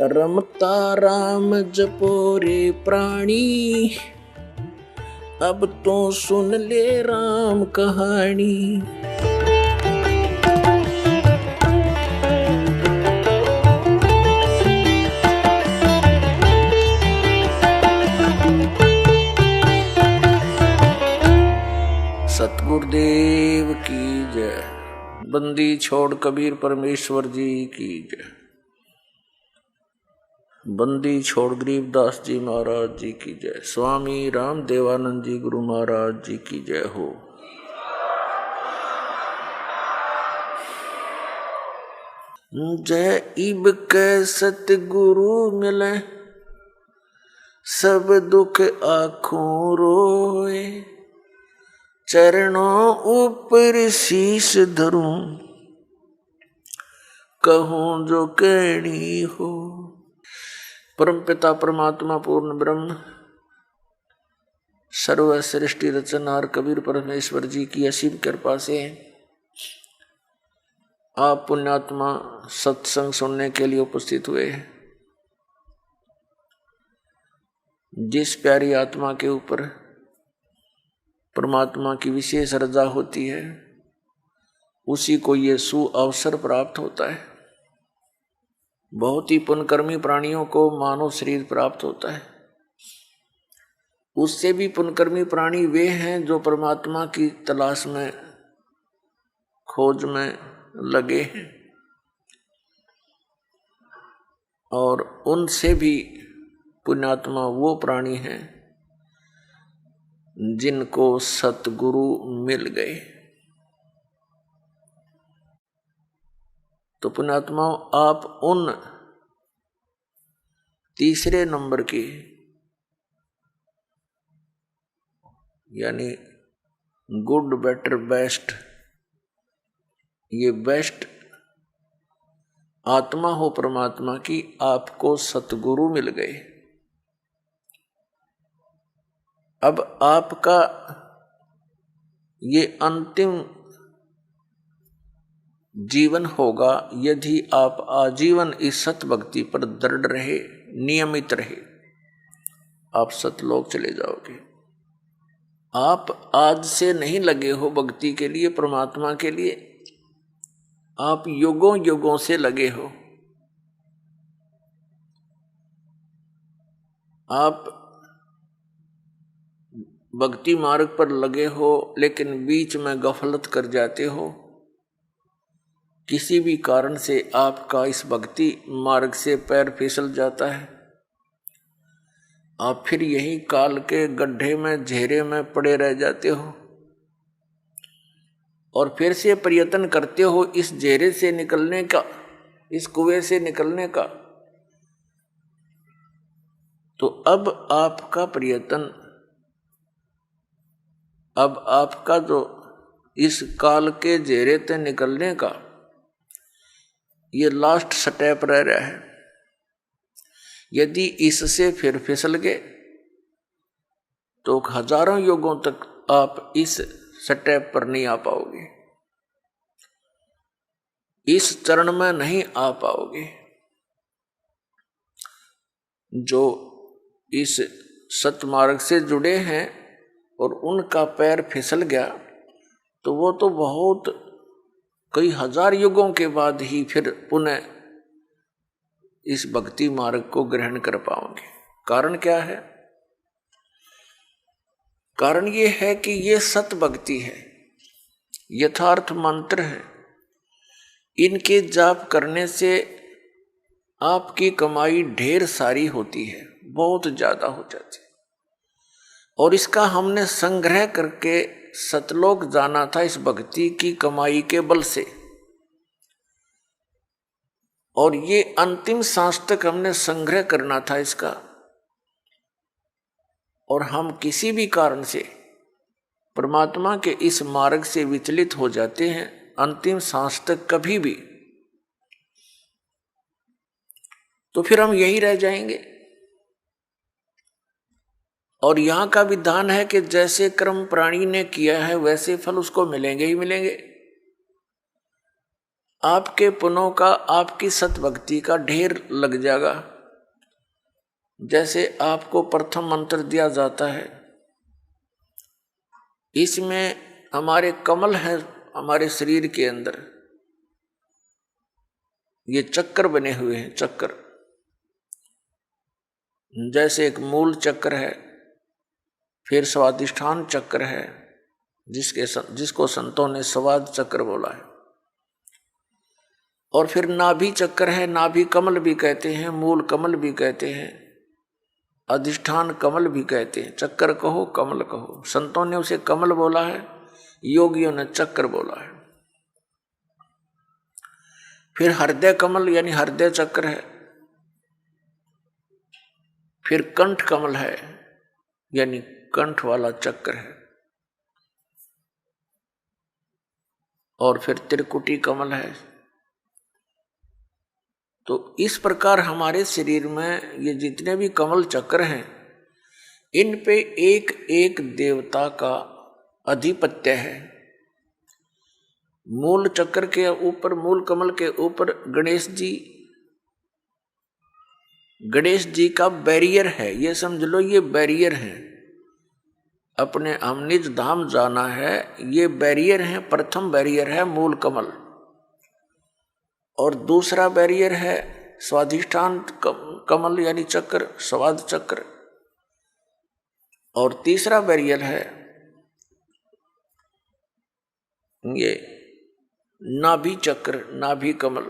रमता राम जपो रे प्राणी, अब तो सुन ले राम कहानी। सतगुरुदेव की जय। बंदी छोड़ कबीर परमेश्वर जी की जय। बंदी छोड़ गरीबदास जी महाराज जी की जय। स्वामी राम देवानंद जी गुरु महाराज जी की जय हो। जय इब के सतगुरु मिले, सब दुख आँखों रोए। चरणों ऊपर शीश धरूं, कहूं जो कहनी हो। परम पिता परमात्मा पूर्ण ब्रह्म सर्व सृष्टि रचनहार कबीर परमेश्वर जी की असीम कृपा से आप पुण्यात्मा सत्संग सुनने के लिए उपस्थित हुए। जिस प्यारी आत्मा के ऊपर परमात्मा की विशेष रजा होती है, उसी को ये सुअवसर प्राप्त होता है। बहुत ही पुण्यकर्मी प्राणियों को मानव शरीर प्राप्त होता है। उससे भी पुण्यकर्मी प्राणी वे हैं जो परमात्मा की तलाश में, खोज में लगे हैं, और उनसे भी पुण्यात्मा वो प्राणी हैं जिनको सतगुरु मिल गए। तो पुण्यात्माओं, आप उन तीसरे नंबर के, यानी गुड बेटर बेस्ट, ये बेस्ट आत्मा हो परमात्मा की, आपको सतगुरु मिल गए। अब आपका ये अंतिम जीवन होगा यदि आप आजीवन इस सत भक्ति पर दृढ़ रहे, नियमित रहे। आप सतलोक चले जाओगे। आप आज से नहीं लगे हो भक्ति के लिए, परमात्मा के लिए, आप युगों युगों से लगे हो। आप भक्ति मार्ग पर लगे हो, लेकिन बीच में गफलत कर जाते हो। किसी भी कारण से आपका इस भक्ति मार्ग से पैर फिसल जाता है। आप फिर यही काल के गड्ढे में, घेरे में पड़े रह जाते हो, और फिर से प्रयत्न करते हो इस घेरे से निकलने का, इस कुएं से निकलने का। तो अब आपका प्रयत्न, अब आपका जो इस काल के घेरे से निकलने का ये लास्ट स्टेप रह रहा है। यदि इससे फिर फिसल गए तो हजारों युगों तक आप इस स्टेप पर नहीं आ पाओगे, इस चरण में नहीं आ पाओगे। जो इस सतमार्ग से जुड़े हैं और उनका पैर फिसल गया, तो वो तो बहुत कई हजार युगों के बाद ही फिर पुनः इस भक्ति मार्ग को ग्रहण कर पाओगे। कारण क्या है? कारण ये है कि ये सत भक्ति है, यथार्थ मंत्र है। इनके जाप करने से आपकी कमाई ढेर सारी होती है, बहुत ज्यादा हो जाती है। और इसका हमने संग्रह करके सतलोक जाना था इस भक्ति की कमाई के बल से, और ये अंतिम सांस तक हमने संग्रह करना था इसका। और हम किसी भी कारण से परमात्मा के इस मार्ग से विचलित हो जाते हैं अंतिम सांस तक कभी भी, तो फिर हम यही रह जाएंगे। और यहां का विधान है कि जैसे कर्म प्राणी ने किया है वैसे फल उसको मिलेंगे ही मिलेंगे। आपके पुण्यों का, आपकी सतभक्ति का ढेर लग जाएगा। जैसे आपको प्रथम मंत्र दिया जाता है, इसमें हमारे कमल है, हमारे शरीर के अंदर ये चक्कर बने हुए हैं। चक्कर जैसे एक मूल चक्र है, फिर स्वादिष्ठान चक्र है, जिसको संतों ने स्वाद चक्र बोला है, और फिर नाभि चक्र है। नाभि कमल भी कहते हैं, मूल कमल भी कहते हैं, अधिष्ठान कमल भी कहते हैं। चक्कर कहो, कमल कहो। संतों ने उसे कमल बोला है, योगियों ने चक्र बोला है। फिर हृदय कमल यानी हृदय चक्र है, फिर कंठ कमल है यानी कंठ वाला चक्र है, और फिर त्रिकुटी कमल है। तो इस प्रकार हमारे शरीर में ये जितने भी कमल चक्र हैं, इन पे एक एक देवता का अधिपत्य है। मूल चक्र के ऊपर, मूल कमल के ऊपर गणेश जी का बैरियर है। ये समझ लो, ये बैरियर है। अपने हम निज धाम जाना है, ये बैरियर है। प्रथम बैरियर है मूल कमल, और दूसरा बैरियर है स्वाधिष्ठान कमल यानी चक्र, स्वाद चक्र, और तीसरा बैरियर है ये नाभि चक्र, नाभि कमल।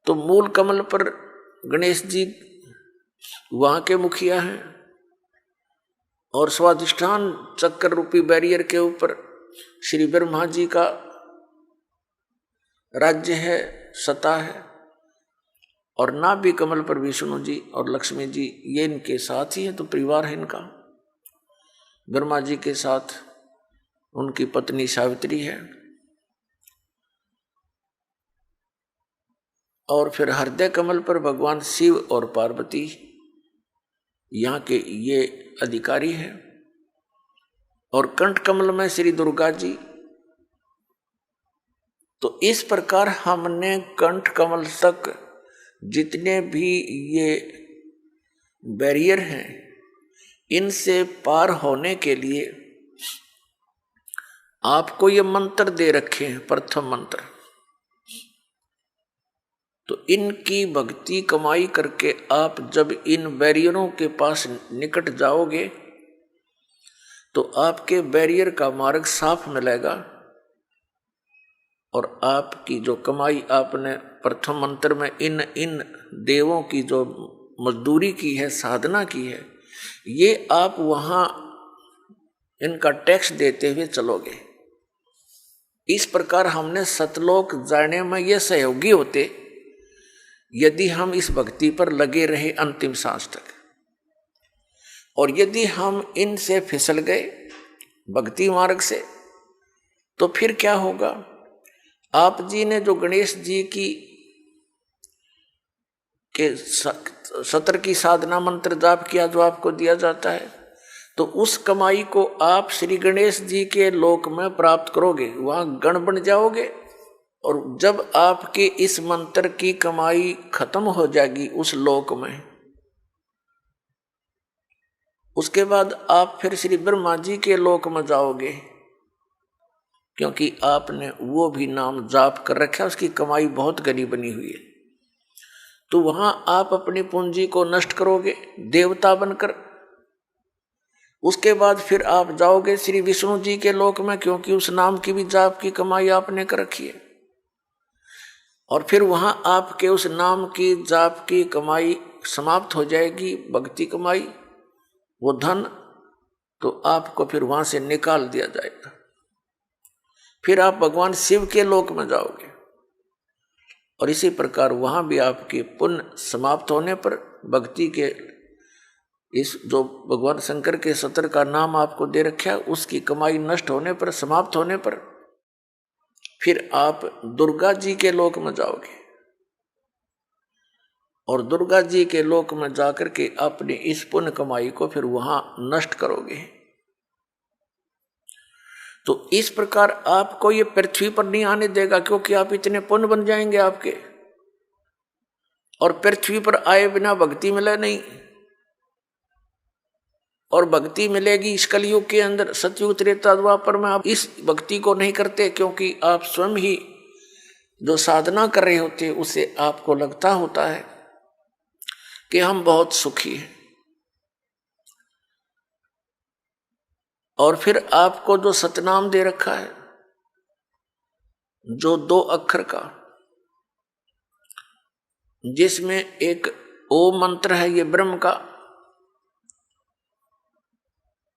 तो मूल कमल पर गणेश जी वहां के मुखिया हैं, और स्वाधिष्ठान चक्र रूपी बैरियर के ऊपर श्री ब्रह्मा जी का राज्य है, सत्ता है, और नाभि कमल पर विष्णु जी और लक्ष्मी जी, ये इनके साथ ही है। तो परिवार है इनका। ब्रह्मा जी के साथ उनकी पत्नी सावित्री है, और फिर हृदय कमल पर भगवान शिव और पार्वती यहाँ के ये अधिकारी हैं, और कंठ कमल में श्री दुर्गा जी। तो इस प्रकार हमने कंठ कमल तक जितने भी ये बैरियर हैं, इनसे पार होने के लिए आपको ये मंत्र दे रखे हैं, प्रथम मंत्र। तो इनकी भक्ति कमाई करके आप जब इन बैरियरों के पास निकट जाओगे, तो आपके बैरियर का मार्ग साफ मिलेगा, और आपकी जो कमाई आपने प्रथम मंत्र में इन देवों की जो मजदूरी की है, साधना की है, ये आप वहां इनका टैक्स देते हुए चलोगे। इस प्रकार हमने सतलोक जाने में ये सहयोगी होते, यदि हम इस भक्ति पर लगे रहे अंतिम सांस तक। और यदि हम इनसे फिसल गए भक्ति मार्ग से, तो फिर क्या होगा? आप जी ने जो गणेश जी के सत्र की साधना मंत्र जाप किया, जो आपको दिया जाता है, तो उस कमाई को आप श्री गणेश जी के लोक में प्राप्त करोगे, वहां गण बन जाओगे। और जब आपके इस मंत्र की कमाई खत्म हो जाएगी उस लोक में, उसके बाद आप फिर श्री ब्रह्मा जी के लोक में जाओगे, क्योंकि आपने वो भी नाम जाप कर रखा है, उसकी कमाई बहुत घनी बनी हुई है। तो वहां आप अपनी पूंजी को नष्ट करोगे देवता बनकर। उसके बाद फिर आप जाओगे श्री विष्णु जी के लोक में, क्योंकि उस नाम की भी जाप की कमाई आपने कर रखी है। और फिर वहां आपके उस नाम की जाप की कमाई समाप्त हो जाएगी, भक्ति कमाई, वो धन, तो आपको फिर वहां से निकाल दिया जाएगा। फिर आप भगवान शिव के लोक में जाओगे, और इसी प्रकार वहां भी आपके पुण्य समाप्त होने पर, भक्ति के इस जो भगवान शंकर के सत्र का नाम आपको दे रखा है, उसकी कमाई नष्ट होने पर, समाप्त होने पर, फिर आप दुर्गा जी के लोक में जाओगे, और दुर्गा जी के लोक में जाकर के अपनी इस पुण्य कमाई को फिर वहां नष्ट करोगे। तो इस प्रकार आपको ये पृथ्वी पर नहीं आने देगा, क्योंकि आप इतने पुण्य बन जाएंगे आपके, और पृथ्वी पर आए बिना भक्ति मिले नहीं। और भक्ति मिलेगी इस कलयुग के अंदर, सतयुग त्रेता द्वापर में आप इस भक्ति को नहीं करते, क्योंकि आप स्वयं ही जो साधना कर रहे होते उसे आपको लगता होता है कि हम बहुत सुखी हैं। और फिर आपको जो सतनाम दे रखा है, जो 2 अक्षर का, जिसमें एक ओम मंत्र है, ये ब्रह्म का।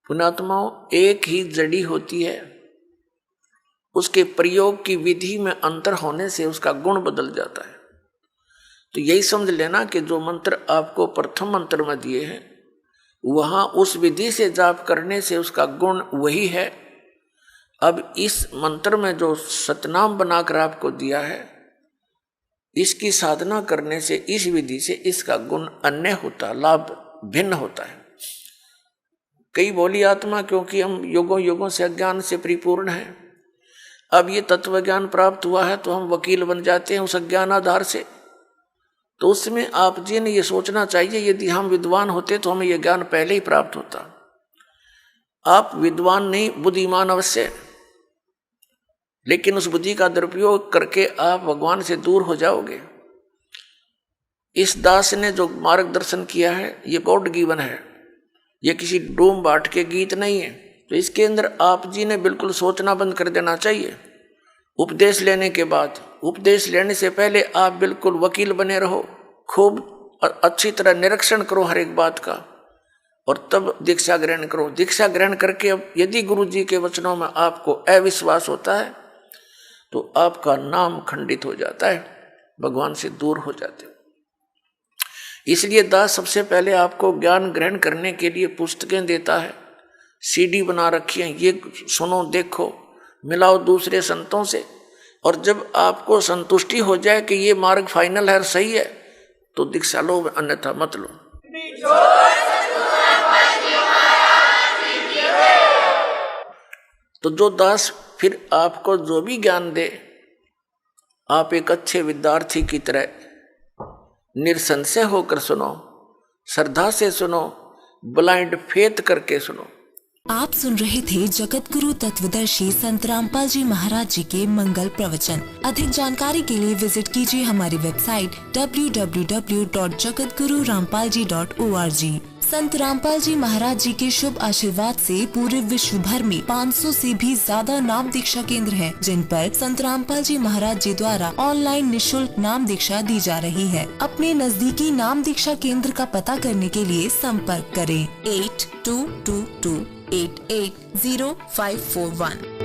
पुण्यात्माओं, एक ही जड़ी होती है, उसके प्रयोग की विधि में अंतर होने से उसका गुण बदल जाता है। तो यही समझ लेना कि जो मंत्र आपको प्रथम मंत्र में दिए हैं, वहां उस विधि से जाप करने से उसका गुण वही है। अब इस मंत्र में जो सतनाम बनाकर आपको दिया है, इसकी साधना करने से, इस विधि से इसका गुण अन्य होता, लाभ भिन्न होता है। कई बोली आत्मा, क्योंकि हम युगों युगों से अज्ञान से परिपूर्ण हैं, अब ये तत्व ज्ञान प्राप्त हुआ है तो हम वकील बन जाते हैं उस अज्ञान आधार से। तो उसमें आप जी ने ये सोचना चाहिए, यदि हम विद्वान होते तो हमें यह ज्ञान पहले ही प्राप्त होता। आप विद्वान नहीं, बुद्धिमान अवश्य, लेकिन उस बुद्धि का दुरुपयोग करके आप भगवान से दूर हो जाओगे। इस दास ने जो मार्गदर्शन किया है ये गॉड गिवन है, ये किसी डूम बाट के गीत नहीं है। तो इसके अंदर आप जी ने बिल्कुल सोचना बंद कर देना चाहिए। उपदेश लेने के बाद, उपदेश लेने से पहले आप बिल्कुल वकील बने रहो, खूब अच्छी तरह निरीक्षण करो हर एक बात का, और तब दीक्षा ग्रहण करो। दीक्षा ग्रहण करके अब यदि गुरु जी के वचनों में आपको अविश्वास होता है तो आपका नाम खंडित हो जाता है, भगवान से दूर हो जाते हो। इसलिए दास सबसे पहले आपको ज्ञान ग्रहण करने के लिए पुस्तकें देता है, सीडी बना रखी है, ये सुनो, देखो, मिलाओ दूसरे संतों से, और जब आपको संतुष्टि हो जाए कि ये मार्ग फाइनल है, सही है, तो दीक्षा लो, अन्यथा मत लो। तो जो दास फिर आपको जो भी ज्ञान दे, आप एक अच्छे विद्यार्थी की तरह निसंशय होकर सुनो, श्रद्धा से सुनो, ब्लाइंड फेथ करके सुनो। आप सुन रहे थे जगत गुरु तत्वदर्शी संत रामपाल जी महाराज जी के मंगल प्रवचन। अधिक जानकारी के लिए विजिट कीजिए हमारी वेबसाइट www.jagatgururampalji.org। संत रामपाल जी महाराज जी के शुभ आशीर्वाद से पूरे विश्व भर में 500 से भी ज्यादा नाम दीक्षा केंद्र हैं, जिन पर संत रामपाल जी महाराज जी द्वारा ऑनलाइन निशुल्क नाम दीक्षा दी जा रही है। अपने नजदीकी नाम दीक्षा केंद्र का पता करने के लिए संपर्क करें 8222880541।